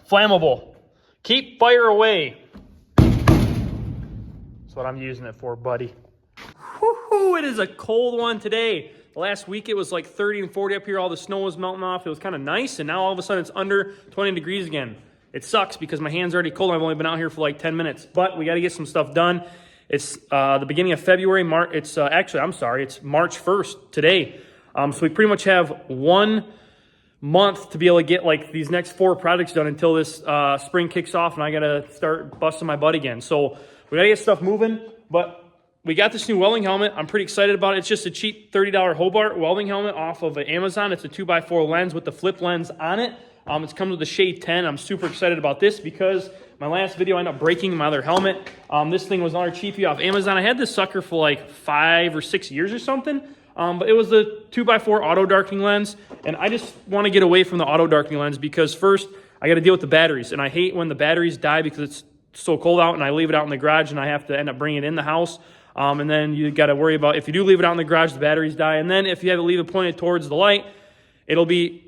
flammable. Keep fire away. That's what I'm using it for, buddy. Woo-hoo, it is a cold one today. Last week it was like 30 and 40 up here. All the snow was melting off. It was kind of nice, and now all of a sudden it's under 20 degrees again. It sucks because my hand's already cold. I've only been out here for like 10 minutes, but we got to get some stuff done. It's the beginning of February. It's March 1st today. So we pretty much have 1 month to be able to get like these next 4 projects done until this spring kicks off, and I got to start busting my butt again. So we got to get stuff moving, but we got this new welding helmet. I'm pretty excited about it. It's just a cheap $30 Hobart welding helmet off of Amazon. It's a 2x4 lens with the flip lens on it. It comes with a Shade 10. I'm super excited about this because my last video I ended up breaking my other helmet. This thing was another cheapie off Amazon. I had this sucker for like 5 or 6 years or something. But it was the 2x4 auto darkening lens. And I just want to get away from the auto darkening lens because first I got to deal with the batteries. And I hate when the batteries die because it's so cold out and I leave it out in the garage and I have to end up bringing it in the house. And then you got to worry about if you do leave it out in the garage, the batteries die. And then if you have to leave it pointed towards the light, it'll be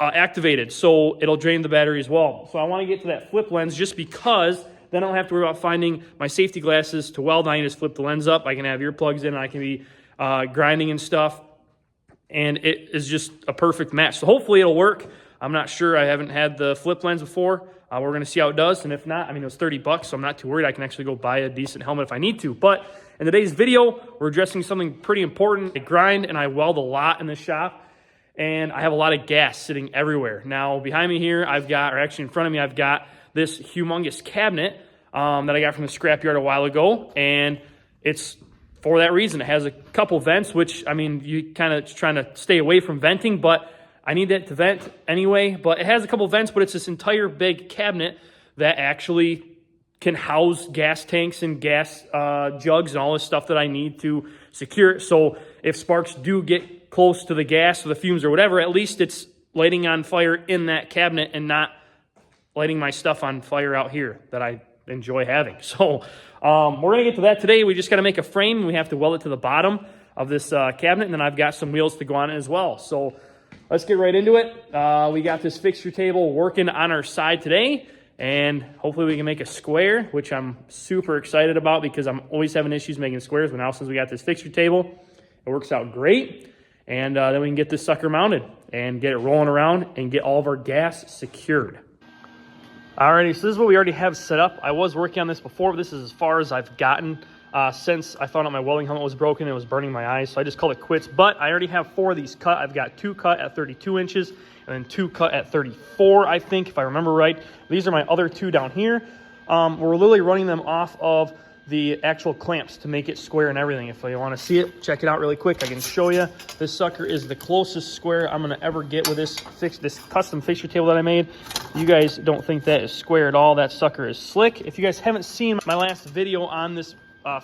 activated, so it'll drain the battery as well. So I want to get to that flip lens just because then I don't have to worry about finding my safety glasses to weld. I can just flip the lens up. I can have earplugs in and I can be grinding and stuff. And it is just a perfect match. So hopefully it'll work. I'm not sure. I haven't had the flip lens before. We're going to see how it does. And if not, I mean, it was $30, so I'm not too worried. I can actually go buy a decent helmet if I need to. But in today's video, we're addressing something pretty important. I grind and I weld a lot in this shop. And I have a lot of gas sitting everywhere. Now, behind me here, I've got, or actually in front of me, I've got this humongous cabinet that I got from the scrapyard a while ago. And it's for that reason. It has a couple vents, which, I mean, you kind of trying to stay away from venting, but I need that to vent anyway. But it has a couple vents, but it's this entire big cabinet that actually can house gas tanks and gas jugs and all this stuff that I need to secure it. So if sparks do get close to the gas or the fumes or whatever, at least it's lighting on fire in that cabinet and not lighting my stuff on fire out here that I enjoy having. So we're going to get to that today. We just got to make a frame and we have to weld it to the bottom of this cabinet, and then I've got some wheels to go on it as well. So let's get right into it. We got this fixture table working on our side today, and hopefully we can make a square, which I'm super excited about because I'm always having issues making squares. But now since we got this fixture table, it works out great. And then we can get this sucker mounted and get it rolling around and get all of our gas secured. Alrighty, so this is what we already have set up. I was working on this before, but this is as far as I've gotten since I found out my welding helmet was broken. It was burning my eyes, so I just called it quits. But I already have 4 of these cut. I've got 2 cut at 32 inches and then 2 cut at 34, I think, if I remember right. These are my other 2 down here. We're literally running them off of the actual clamps to make it square and everything. If you want to see it, check it out really quick. I can show you. This sucker is the closest square I'm going to ever get with this custom fixture table that I made. You guys don't think that is square at all. That sucker is slick. If you guys haven't seen my last video on this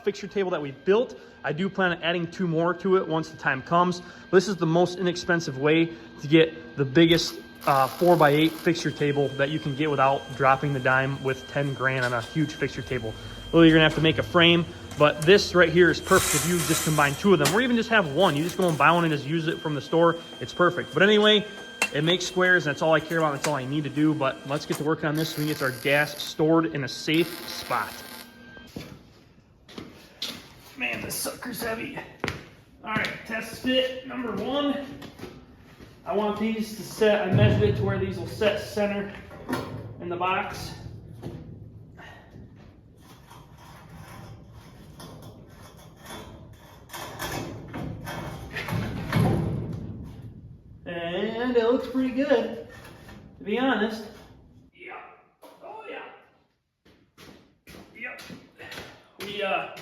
fixture table that we built, I do plan on adding 2 more to it once the time comes. But this is the most inexpensive way to get the biggest 4x8 fixture table that you can get without dropping the dime with 10 grand on a huge fixture table. Well, you're gonna have to make a frame, but this right here is perfect if you just combine 2 of them, or even just have 1. You just go and buy one and just use it from the store. It's perfect. But anyway, it makes squares. That's all I care about. That's all I need to do. But let's get to work on this so we can get our gas stored in a safe spot. Man, this sucker's heavy. All right, test fit number 1. I want these to set. I measured it to where these will set center in the box. And it looks pretty good, to be honest. Yeah. Oh, yeah. Yep.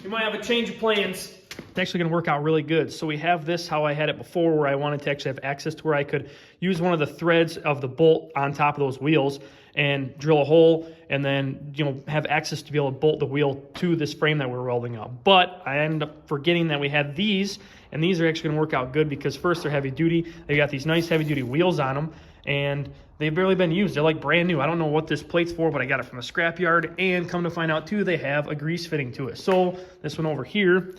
We might have a change of plans. It's actually going to work out really good. So we have this how I had it before, where I wanted to actually have access to where I could use one of the threads of the bolt on top of those wheels and drill a hole and then, have access to be able to bolt the wheel to this frame that we're welding up. But I ended up forgetting that we had these, and these are actually going to work out good because first, they're heavy duty. They got these nice heavy duty wheels on them, and they've barely been used. They're like brand new. I don't know what this plate's for, but I got it from the scrapyard, and come to find out too, they have a grease fitting to it. So this one over here,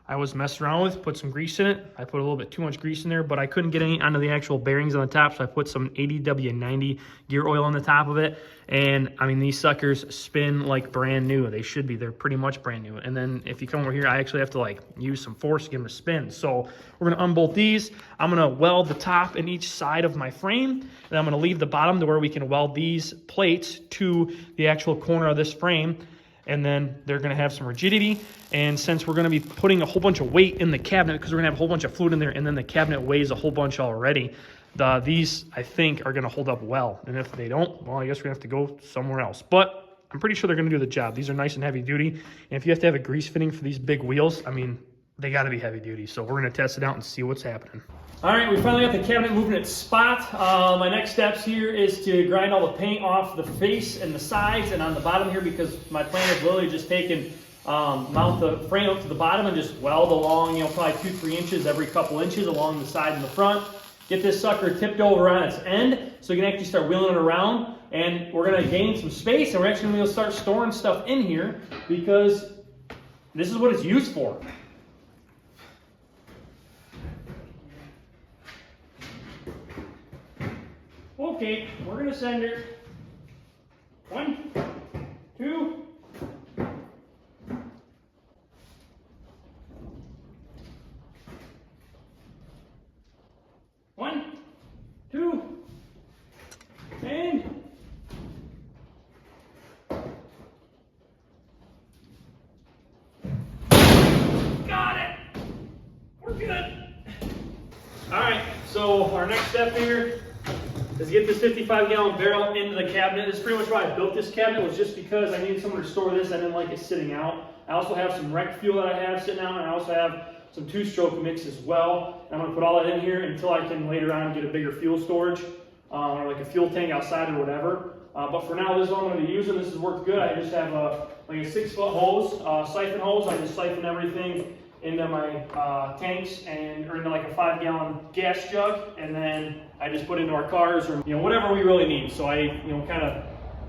I was messing around with, put some grease in it. I put a little bit too much grease in there, but I couldn't get any onto the actual bearings on the top, so I put some ADW90 gear oil on the top of it. And I mean, these suckers spin like brand new. They should be. They're pretty much brand new. And then if you come over here, I actually have to like use some force to get them to spin. So we're gonna unbolt these. I'm gonna weld the top and each side of my frame, and I'm gonna leave the bottom to where we can weld these plates to the actual corner of this frame. And then they're going to have some rigidity. And since we're going to be putting a whole bunch of weight in the cabinet, because we're going to have a whole bunch of fluid in there, and then the cabinet weighs a whole bunch already, these, I think, are going to hold up well. And if they don't, well, I guess we're going to have to go somewhere else. But I'm pretty sure they're going to do the job. These are nice and heavy duty. And if you have to have a grease fitting for these big wheels, I mean, they got to be heavy duty. So we're going to test it out and see what's happening. All right, we finally got the cabinet moving its spot. My next steps here is to grind all the paint off the face and the sides and on the bottom here, because my plan is literally just taking, mount the frame up to the bottom and just weld along, you know, probably 2-3 inches every couple inches along the side and the front. Get this sucker tipped over on its end so you can actually start wheeling it around. And we're gonna gain some space, and we're actually gonna start storing stuff in here because this is what it's used for. Okay, we're gonna send her 1, 2, 1, 2, and got it. We're good. All right, so our next step here is get this 55-gallon barrel into the cabinet. This is pretty much why I built this cabinet, was just because I needed somewhere to store this. I didn't like it sitting out. I also have some wreck fuel that I have sitting out, and I also have some 2-stroke mix as well. And I'm gonna put all that in here until I can later on get a bigger fuel storage, or like a fuel tank outside or whatever. But for now, this is what I'm gonna be using. This has worked good. I just have like a 6-foot hose, siphon hose. I just siphon everything into my tanks or into like a 5-gallon gas jug, and then I just put into our cars or whatever we really need. So I kind of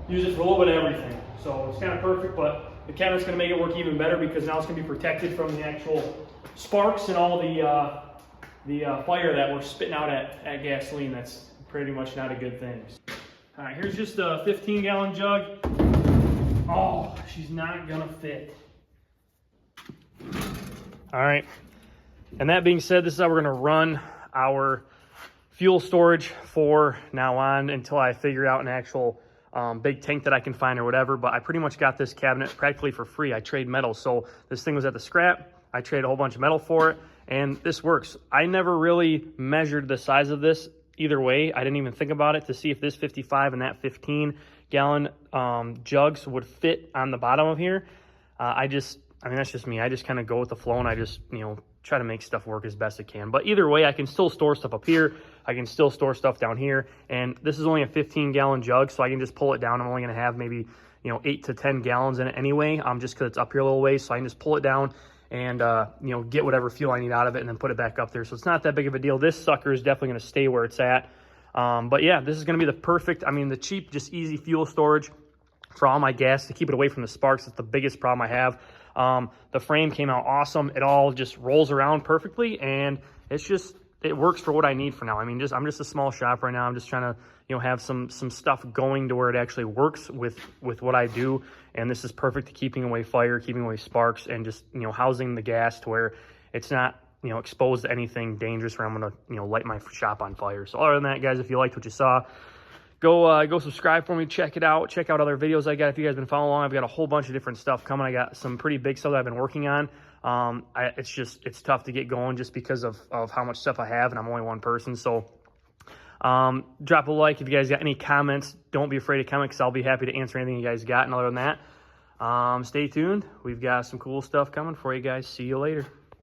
use it for a little bit of everything. So it's kind of perfect, but the cabinet's going to make it work even better because now it's going to be protected from the actual sparks and all the fire that we're spitting out at gasoline. That's pretty much not a good thing. All right, here's just a 15-gallon jug. Oh, she's not gonna fit. All right, and that being said, this is how we're gonna run our fuel storage for now on until I figure out an actual big tank that I can find or whatever. But I pretty much got this cabinet practically for free. I trade metal, so this thing was at the scrap. I traded a whole bunch of metal for it, and this works. I never really measured the size of this either way. I didn't even think about it to see if this 55 and that 15-gallon jugs would fit on the bottom of here. I mean, that's just me. I just kind of go with the flow, and I just, try to make stuff work as best I can. But either way, I can still store stuff up here. I can still store stuff down here. And this is only a 15-gallon jug, so I can just pull it down. I'm only going to have maybe, 8 to 10 gallons in it anyway, just because it's up here a little ways. So I can just pull it down and, get whatever fuel I need out of it and then put it back up there. So it's not that big of a deal. This sucker is definitely going to stay where it's at. But yeah, this is going to be the perfect, the cheap, just easy fuel storage for all my gas to keep it away from the sparks. It's the biggest problem I have. The frame came out awesome. It all just rolls around perfectly, and it works for what I need for now. I'm just a small shop right now. I'm just trying to, have some stuff going to where it actually works with what I do. And this is perfect to keeping away fire, keeping away sparks, and just, housing the gas to where it's not, exposed to anything dangerous where I'm going to, light my shop on fire. So other than that, guys, if you liked what you saw, go subscribe for me, check it out, check out other videos I got. If you guys been following along, I've got a whole bunch of different stuff coming. I got some pretty big stuff that I've been working on. It's tough to get going just because of how much stuff I have, and I'm only one person. So drop a like if you guys got any comments. Don't be afraid to comment, because I'll be happy to answer anything you guys got. And other than that, stay tuned. We've got some cool stuff coming for you guys. See you later.